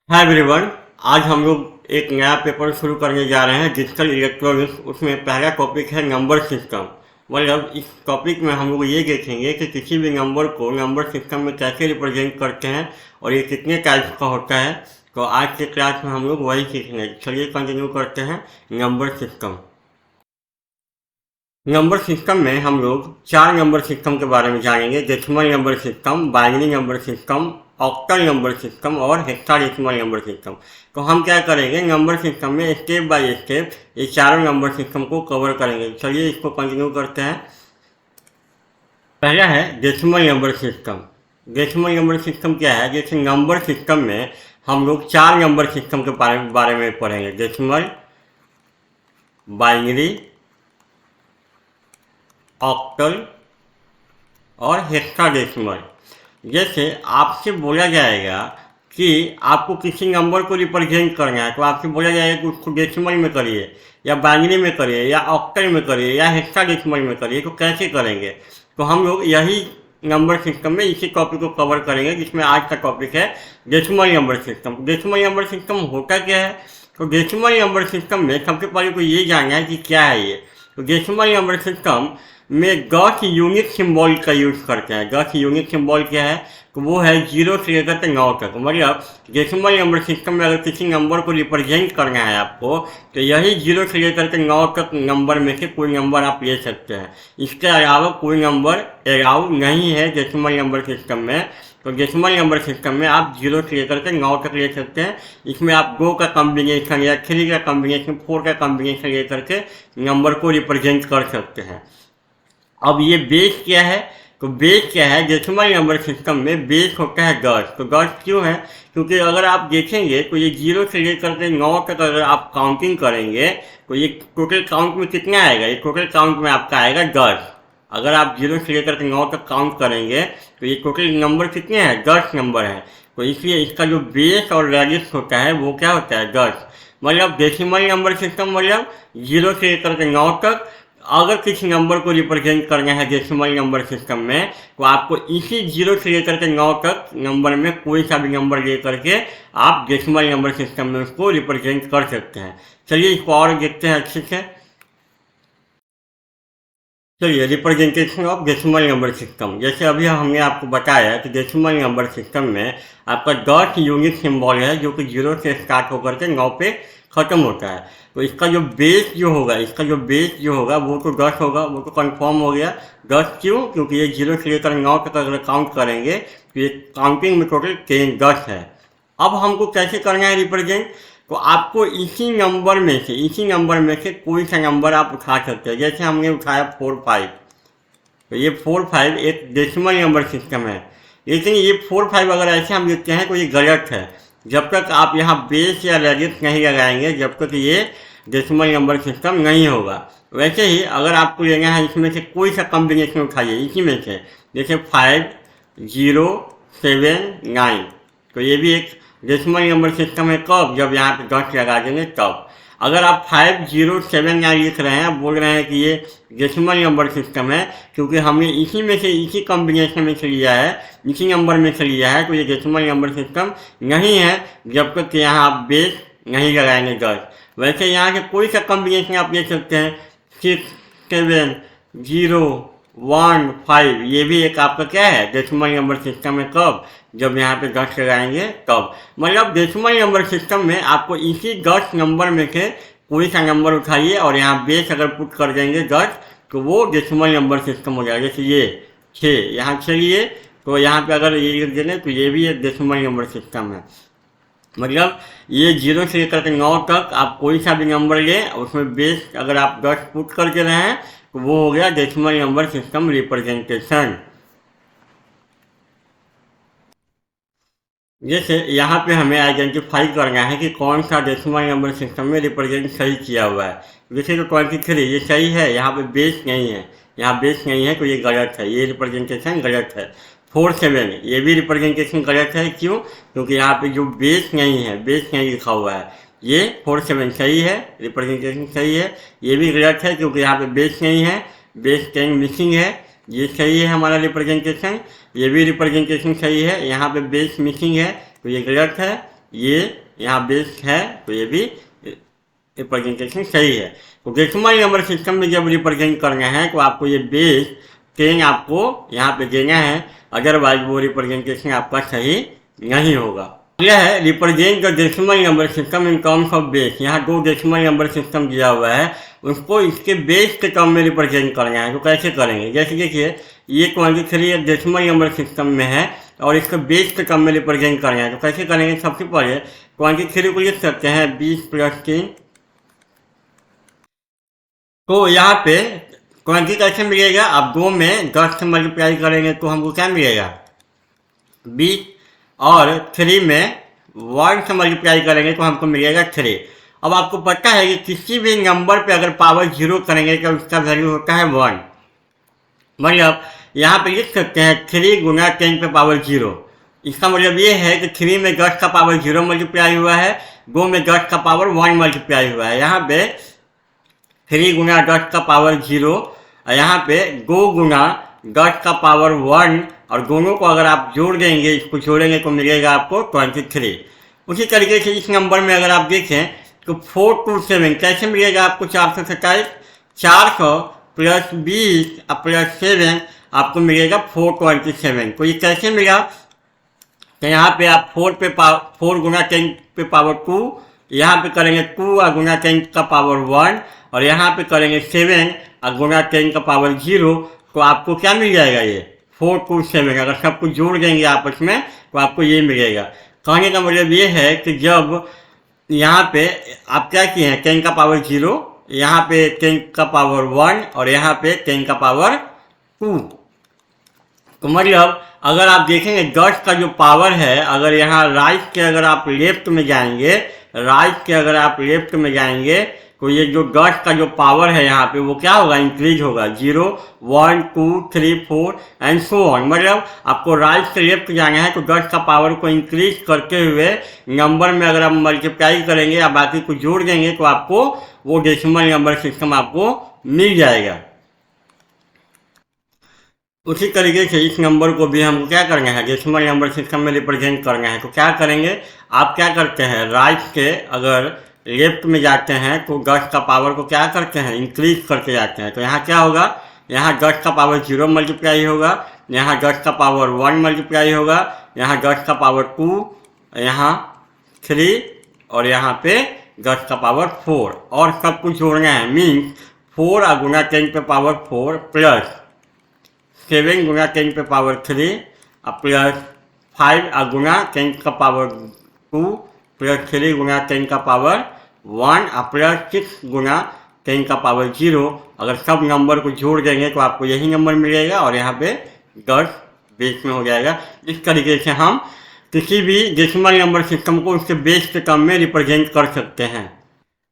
Hi everyone. आज हम लोग एक नया पेपर शुरू करने जा रहे हैं डिजिटल इलेक्ट्रॉनिक्स। उसमें पहला टॉपिक है नंबर सिस्टम। मतलब इस टॉपिक में हम लोग ये देखेंगे कि किसी भी नंबर को नंबर सिस्टम में कैसे रिप्रेजेंट करते हैं और ये कितने टाइप्स का होता है। तो आज के क्लास में हम लोग वही सीखेंगे। चलिए कंटिन्यू करते हैं। Number system. नंबर सिस्टम में हम लोग चार नंबर सिस्टम के बारे में जानेंगे। Decimal number system, binary number system, octal number system और हेक्साडेसिमल नंबर सिस्टम। तो हम क्या करेंगे, नंबर सिस्टम में स्टेप बाय स्टेप ये चारों नंबर सिस्टम को कवर करेंगे। चलिए इसको कंटिन्यू करते हैं। पहला है decimal number system. Decimal number system क्या है? जैसे नंबर सिस्टम में हम लोग चार नंबर सिस्टम के बारे में पढ़ेंगे। डेसिमल, बाइनरी, ऑक्टल और हेक्साडेसिमल। जैसे आपसे बोला जाएगा कि आपको किसी नंबर को रिप्रेजेंट करना है, तो आपसे बोला जाएगा कि उसको डेसिमल में करिए या बाइनरी में करिए या ऑक्टल में करिए या हेक्साडेसिमल में करिए। तो कैसे करेंगे? तो हम लोग यही नंबर सिस्टम में इसी टॉपिक को कवर करेंगे, जिसमें आज का टॉपिक है decimal number system. Decimal number system होता क्या है? तो डेसिमल नंबर सिस्टम में सबसे पहले तो ये जानना है कि क्या है ये। तो डेसिमल नंबर सिस्टम में गॉस यूनिट सिंबल का यूज़ करते हैं। गॉस यूनिट सिंबल क्या है? तो वो है 0 से लेकर के 9 तक। मतलब डेसिमल नंबर सिस्टम में अगर किसी नंबर को रिप्रेजेंट करना है आपको, तो यही 0 से लेकर के 9 तक नंबर में से कोई नंबर आप ले सकते हैं। इसके अलावा कोई नंबर अलाउ नहीं है डेसिमल नंबर सिस्टम में। तो डेसिमल नंबर सिस्टम में आप 0 से लेकर के 9 तक ले सकते हैं। इसमें आप 2 का कॉम्बिनेशन या 3 का कॉम्बिनेशन, 4 का कॉम्बिनेशन लेकर के नंबर को रिप्रेजेंट कर सकते हैं। अब ये बेस क्या है? तो बेस क्या है? डेसिमल नंबर सिस्टम में बेस होता है 10। तो 10 क्यों है? क्योंकि अगर आप देखेंगे तो ये 0 से लेकर के 9 तक अगर आप काउंटिंग करेंगे तो ये टोटल काउंट में कितना आएगा? ये टोटल काउंट में आपका आएगा 10। अगर आप 0 से लेकर के 9 तक काउंट करेंगे तो ये टोटल नंबर कितने हैं? 10 नंबर हैं। तो इसलिए इसका जो बेस और रेडियस होता है वो क्या होता है? 10। मतलब डेसिमल नंबर सिस्टम मतलब 0 से लेकर के 9 तक अगर किसी नंबर को रिप्रेजेंट करना है डेसिमल नंबर सिस्टम में, तो आपको इसी 0 से लेकर के 9 तक नंबर में कोई सा भी नंबर लेकर के आप डेसिमल नंबर सिस्टम में उसको रिप्रेजेंट कर सकते हैं। चलिए इसको और देखते हैं अच्छे से। चलिए, representation of decimal number system. जैसे अभी हमने आपको बताया कि डेसिमल नंबर सिस्टम में आपका डॉट यूनिट सिंबल है, जो कि 0 से स्टार्ट होकर के 9 पे ख़त्म होता है। तो इसका जो बेस जो होगा वो तो 10 होगा, वो तो कंफर्म हो गया। 10 क्यों? क्योंकि ये 0 से लेकर 9 तक अगर काउंट करेंगे तो ये काउंटिंग में टोटल 10 है। अब हमको कैसे करना है रिप्रेजेंट? तो आपको इसी नंबर में से कोई सा नंबर आप उठा सकते हैं। जैसे हमने उठाया 4, 5। तो ये 4, 5 एक डेसिमल नंबर सिस्टम है। लेकिन ये 4, 5 अगर ऐसे हम लिखते हैं तो ये गलत है। जब तक आप यहाँ बेस या रेडियस नहीं लगाएंगे, जब तक ये डेसिमल नंबर सिस्टम नहीं होगा। वैसे ही अगर आपको लेना है इसमें से कोई सा कॉम्बिनेशन उठाइए इसी में से, जैसे 5, 0, 7, 9। तो ये भी एक डेसिमल नंबर सिस्टम है। कब? जब यहाँ पे 10 लगा देंगे तब। अगर आप 5, 0, 7, 9 लिख रहे हैं, बोल रहे हैं कि ये डेसिमल नंबर सिस्टम है, क्योंकि हमने इसी में से, इसी कॉम्बिनेशन में से लिया है, इसी नंबर में से लिया है, तो ये डेसिमल नंबर सिस्टम नहीं है जब तक कि यहाँ आप बेस नहीं लगाएंगे 10। वैसे यहाँ से कोई सा कॉम्बिनेशन आप ले सकते हैं, 6, 7, 0, 1, 5। ये भी एक आपका क्या है? डेसिमल नंबर सिस्टम है। कब? जब यहाँ पे 10 लगाएंगे तब। मतलब डेसिमल नंबर सिस्टम में आपको इसी 10 नंबर में से कोई सा नंबर उठाइए और यहाँ बेस अगर पुट कर देंगे 10, तो वो डेसिमल नंबर सिस्टम हो जाएगा। जैसे ये 6, यहाँ 6 लिए, तो यहाँ पे अगर ये लिख देंगे तो ये भी एक डेसिमल नंबर सिस्टम है। मतलब ये 0 से लेकर के 9 तक आप कोई सा भी नंबर लें, उसमें बेस अगर आप 10 पुट करके रहे हैं तो वो हो गया डेसिमल नंबर सिस्टम रिप्रेजेंटेशन। जैसे यहाँ पे हमें आइडेंटिफाई करना है कि कौन सा डेसिमल नंबर सिस्टम में रिप्रेजेंट सही किया हुआ है। जैसे तो 23 ये सही है, यहाँ पे बेस नहीं है, यहाँ बेस नहीं है तो ये गलत है, ये रिप्रेजेंटेशन गलत है। 4, 7 ये भी रिप्रेजेंटेशन गलत है। क्यों? क्योंकि यहाँ पे जो बेस नहीं है, बेस नहीं लिखा हुआ है। ये 4, 7 सही है, रिप्रेजेंटेशन सही है। ये भी गलत है क्योंकि यहाँ पे बेस नहीं है, बेस 10 मिसिंग है। ये सही है हमारा रिप्रेजेंटेशन। ये भी रिप्रेजेंटेशन सही है, यहाँ पे बेस मिसिंग है तो ये गलत है। ये यहाँ बेस है, तो ये भी रिप्रेजेंटेशन सही है। तो डेसिमल नंबर सिस्टम में जब रिप्रेजेंट करना है तो आपको ये बेस 10 आपको यहाँ पे देना है, अदरवाइज वो रिप्रेजेंटेशन आपका सही नहीं होगा। यह है represent the decimal number system in terms of base. यहाँ 2 डेसिमल नंबर सिस्टम दिया हुआ है, उसको इसके बेस के टर्म में रिप्रेजेंट करना है। तो कैसे करेंगे, जैसे देखिए ये 23 एक डेसिमल नंबर सिस्टम में है और इसको बेस के टर्म में रिप्रेजेंट करना है। तो कैसे करेंगे, सबसे पहले 23 को लिख सकते हैं 20 + 3। तो यहाँ पे 20 कैसे मिलेगा, आप 2 में 10 से मल्टीप्लाई करेंगे तो हमको क्या मिलेगा 20, और 3 में 1 से मल्टीप्लाई करेंगे तो हमको मिलेगा 3। अब आपको पता है कि किसी भी नंबर पे अगर पावर 0 करेंगे तो उसका वैल्यू होता है 1। मतलब यहाँ पे लिख सकते हैं 3 × 10 पे पावर 0। इसका मतलब ये है कि 3 में 10 का पावर 0 मल्टीप्लाई हुआ है, 2 में 10 का पावर 1 मल्टीप्लाई हुआ है। यहाँ पे 3 × 10 का पावर 0, यहाँ पे 2 × 10 का पावर 1, और दोनों को अगर आप जोड़ देंगे, इसको जोड़ेंगे तो मिलेगा आपको 23। उसी तरीके से इस नंबर में अगर आप देखें तो 427 कैसे मिलेगा आपको 427, 400 + 20 + 7 आपको मिलेगा 427। तो ये कैसे मिला, तो यहाँ पे आप 4 × 10 पे पावर 2, यहाँ पे करेंगे 2 × 10 का पावर 1, और यहाँ पे करेंगे 7 × 10 का पावर 0, तो आपको क्या मिल जाएगा ये 427। अगर सब कुछ जोड़ देंगे आपस में तो आपको ये मिलेगा। कहने का मतलब ये है कि जब यहाँ पे आप क्या किए हैं 10 का पावर 0, यहाँ पे 10 का पावर 1 और यहाँ पे 10 का पावर 2, तो मतलब अगर आप देखेंगे 10 का जो पावर है, अगर यहाँ राइट के अगर आप लेफ्ट में जाएंगे, तो ये जो 10 का जो पावर है यहाँ पे वो क्या होगा, इंक्रीज होगा, 0 1 2 3 4 एंड सो ऑन। मतलब आपको राइट से लेफ्ट जाना है तो 10 का पावर को इंक्रीज करते हुए नंबर में अगर आप मल्टीप्लाई करेंगे या बाकी को जोड़ देंगे तो आपको वो डेसिमल नंबर सिस्टम आपको मिल जाएगा। उसी तरीके से इस नंबर को भी हमको क्या करना है, डेसिमल नंबर सिस्टम में रिप्रेजेंट करना है। तो क्या करेंगे, आप क्या करते हैं, राइट से अगर लेफ्ट में जाते हैं तो 10 का पावर को क्या करते हैं, इंक्रीज करके जाते हैं। तो यहाँ क्या होगा, यहाँ 10 का पावर 0 मल्टीप्लाई होगा, यहाँ 10 का पावर 1 मल्टीप्लाई होगा, यहाँ 10 का पावर 2, यहाँ 3, और यहाँ पे 10 का पावर 4, और सब कुछ जोड़ना है। मीन्स 4 × 10 पे पावर 4 प्लस 7 × 10 पे पावर 3 प्लस 5 × 10 का पावर 2 प्लस 3 × 10 का पावर 1 प्लस 6 × 10 का पावर 0। अगर सब नंबर को जोड़ देंगे तो आपको यही नंबर मिलेगा, और यहाँ पे 10 बेस में हो जाएगा। इस तरीके से हम किसी भी डेसिमल नंबर सिस्टम को उसके बेस के टर्म में रिप्रेजेंट कर सकते हैं।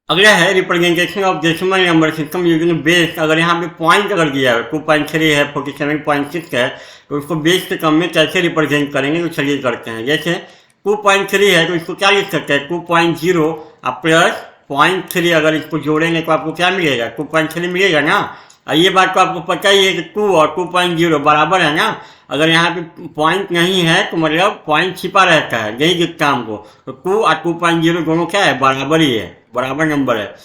अगला है representation of decimal number system using base. अगर यहाँ पे पॉइंट अगर दिया है 2.3 है, 47.6 है, तो उसको बेस के टर्म में कैसे रिप्रेजेंट करेंगे, तो चलिए करते हैं। जैसे 2.3 है तो इसको क्या लिख सकते हैं, 2.0 प्लस 0.3, अगर इसको जोड़ेंगे तो आपको क्या मिलेगा, 2.3 मिलेगा ना। ये बात तो आपको पता ही है कि 2 और 2.0 बराबर है ना। अगर यहाँ पे पॉइंट नहीं है तो मतलब पॉइंट छिपा रहता है, यही दिखता हमको। तो 2 और 2.0 दोनों क्या है, बराबर ही है, बराबर नंबर है।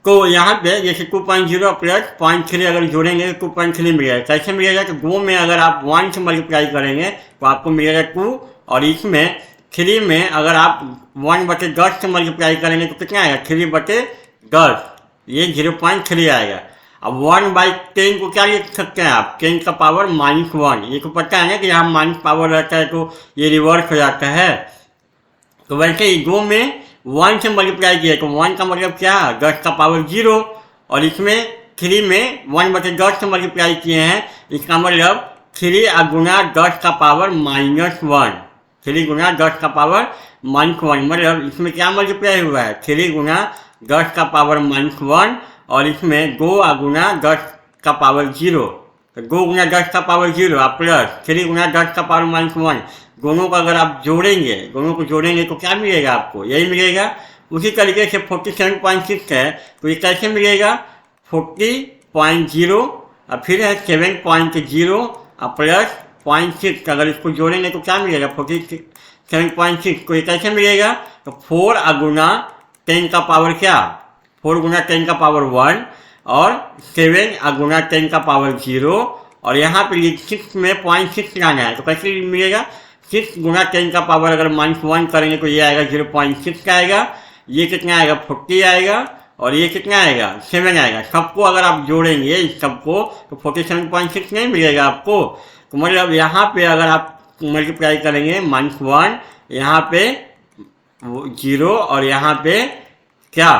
तो यहाँ पे जैसे 2.0 प्लस 0.3 अगर जोड़ेंगे तो 2.3 मिलेगा। कैसे मिलेगा, तो 2 में अगर आप 1 से मल्टीप्लाई करेंगे तो आपको मिलेगा 2, और इसमें 3 में अगर आप 1/10 से मल्टीप्लाई करेंगे तो कितना आएगा, 3/10, ये 0.3 आएगा। अब 1/10 को क्या लिख सकते हैं आप, 10 का पावर -1। ये तो पता है ना कि यहाँ माइनस पावर रहता है तो ये रिवर्स हो जाता है। तो वैसे ही 2 में 1 से मल्टीप्लाई किया तो 1 का मतलब क्या है, 10 का पावर 0, और इसमें 3 में 1/10 से मल्टीप्लाई किए हैं, इसका मतलब 3 × 10 का पावर -1, 3 × 10 का पावर -1। मतलब इसमें क्या मल्टीप्लाई हुआ है, 3 × 10 का पावर -1, और इसमें 2 × 10 का पावर 0, तो 2 × 10 का पावर 0 प्लस 3 × 10 का पावर -1, दोनों को अगर आप जोड़ेंगे तो क्या मिलेगा, आपको यही मिलेगा। उसी तरीके से 47.6 है तो ये कैसे मिलेगा, 40.0 और फिर है 7.0 प्लस 0.6, अगर इसको जोड़ेंगे तो क्या मिलेगा, 7.6 को ये कैसे मिलेगा? तो 4 गुना 10 का पावर क्या? 4 गुना 10 का पावर 1 और 7 गुना 10 का पावर 0 और यहाँ पे 6 में 0.6 लाना है। तो कैसे मिलेगा? 6 गुना 10 का पावर अगर -1 करेंगे तो ये आएगा 0.6 आएगा, ये कितना आएगा 40 आएगा और ये कितना आएगा 7 आएगा। सबको अगर आप जोड़ेंगे इस सबको तो 47.6 नहीं मिलेगा आपको। तो मतलब यहाँ पे अगर आप मल्टीप्लाई करेंगे -1, यहाँ पे 0 और यहाँ पे क्या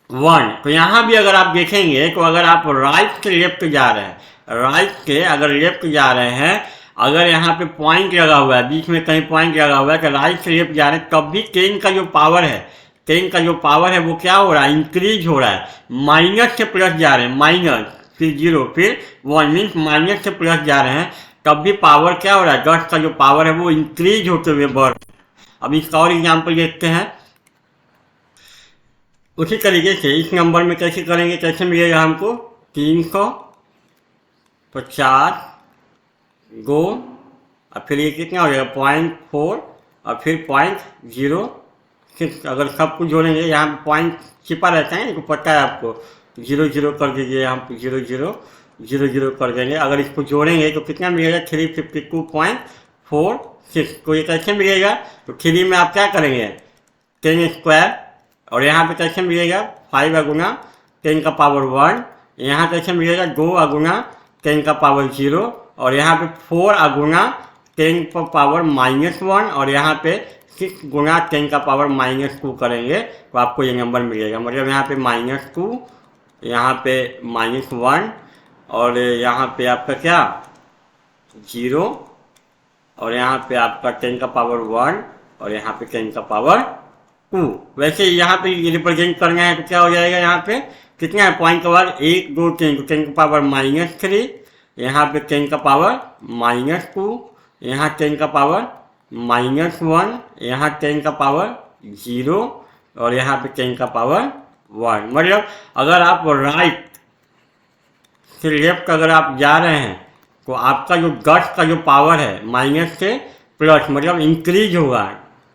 1, तो यहाँ भी अगर आप देखेंगे तो अगर आप राइट से लेफ्ट जा रहे हैं, राइट से अगर लेफ्ट जा रहे हैं, अगर यहाँ पे पॉइंट लगा हुआ है, बीच में कहीं पॉइंट लगा हुआ है तो राइट से लेफ्ट जा रहे हैं, तब भी 10 का जो पावर है, 10 का जो पावर है वो क्या हो रहा है? इंक्रीज हो रहा है। माइनस से प्लस जा रहे हैं, माइनस फिर 0 फिर 1 मीन्स माइनस से प्लस जा रहे हैं, तब भी पावर क्या हो रहा है? 10 का जो पावर है वो इंक्रीज होते हुए बढ़। अब इसका और एग्जाम्पल देखते हैं। उसी तरीके से इस नंबर में कैसे करेंगे, कैसे मिलेगा हमको? 350 गो और फिर ये कितना हो जाएगा 0.4 और फिर 0.06। अगर सब कुछ जोड़ेंगे, यहाँ पे पॉइंट छिपा रहता है, इनको पता है आपको, 0 कर दीजिए, यहाँ पे 0 कर देंगे। अगर इसको जोड़ेंगे तो कितना मिलेगा? 352.46। तो ये कैसे मिलेगा? तो 3 में आप क्या करेंगे? 10 स्क्वायर और यहाँ पे कैसे मिलेगा? 5 गुना 10 का पावर 1, यहाँ कैसे मिलेगा? 2 गुना 10 का पावर 0 और यहाँ पे 4 गुना 10 का पावर -1 और यहाँ पे 6 गुना 10 का पावर -2 करेंगे तो आपको ये नंबर मिलेगा। मतलब यहाँ पे -2, यहाँ पे -1 और यहाँ पे आपका क्या 0 और यहाँ पे आपका 10 का पावर 1 और यहाँ पे 10 का पावर 2। वैसे यहाँ पे रिप्रेजेंट करना है तो क्या हो जाएगा? यहाँ पे कितना है पॉइंट का बाद 1 2 3, 10 का पावर -3, यहाँ पे 10 का पावर -2, यहाँ 10 का पावर -1, यहाँ 10 का पावर 0 और यहाँ पे 10 का पावर 1। मतलब अगर आप राइट से लेफ्ट अगर आप जा रहे हैं तो आपका जो 10 का जो पावर है माइनस से प्लस मतलब इंक्रीज होगा।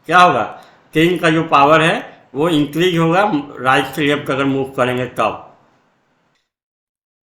क्या होगा? 10 का जो पावर है वो इंक्रीज होगा राइट से लेफ्ट अगर मूव करेंगे तब।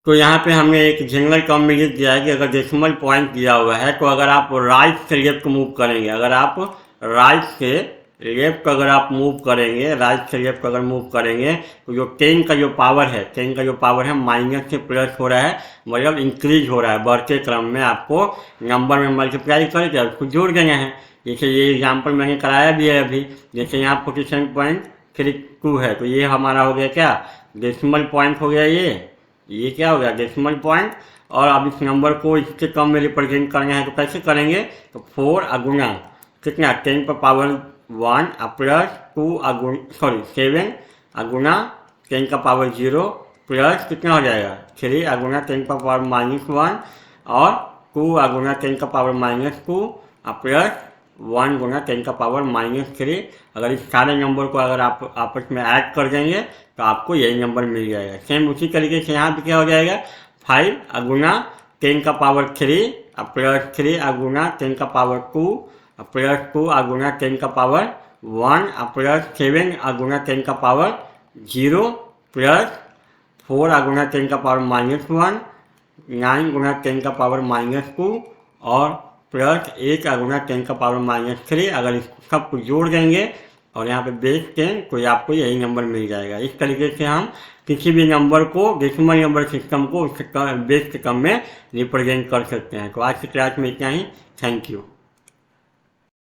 तो यहाँ पे हमने एक जनरल टर्म में लिख दिया है कि अगर डेसिमल पॉइंट दिया हुआ है तो अगर आप राइट से लेफ्ट मूव करेंगे, अगर आप राइट से लेफ्ट अगर आप मूव करेंगे, राइट से लेफ्ट अगर मूव करेंगे तो जो 10 का जो पावर है, 10 का जो पावर है माइनस से प्लस हो रहा है, मतलब इंक्रीज हो रहा है। बढ़ते क्रम में आपको नंबर में मल्टीप्लाई करके उसको जोड़ देना है। जैसे ये एग्जाम्पल मैंने कराया भी है अभी, जैसे यहाँ 47.32 है तो ये हमारा हो गया क्या? डेसिमल पॉइंट हो गया ये क्या हो गया? Decimal point. और अब इस नंबर को इसके कम में रिप्रेजेंट करना है तो कैसे करेंगे? तो 4 गुना कितना 10 पर पावर 1 प्लस 7 गुना 10 का पावर 0 प्लस कितना हो जाएगा 3 गुना 10 का पावर -1 और 2 गुना 10 का पावर -2 प्लस 1 गुना 10 का पावर -3। अगर इस सारे नंबर को अगर आप आपस में ऐड कर देंगे तो आपको यही नंबर मिल जाएगा। सेम उसी तरीके से यहाँ पे क्या हो जाएगा? 5 गुना 10 का पावर 3 प्लस 3 गुना 10 का पावर 2 प्लस 2 गुना 10 का पावर 1 प्लस 7 गुना 10 का पावर 0 प्लस 4 गुना 10 का पावर -1, 9 गुना 10 का पावर -2 और प्लस 1 गुना 10 का पावर -3। अगर इस सब को जोड़ देंगे और यहाँ पे बेस 10 तो आपको यही नंबर मिल जाएगा। इस तरीके से हम किसी भी नंबर को डेसिमल नंबर सिस्टम को उसके बेस के कम में रिप्रेजेंट कर सकते हैं। तो आज की क्लास में इतना ही। Thank you.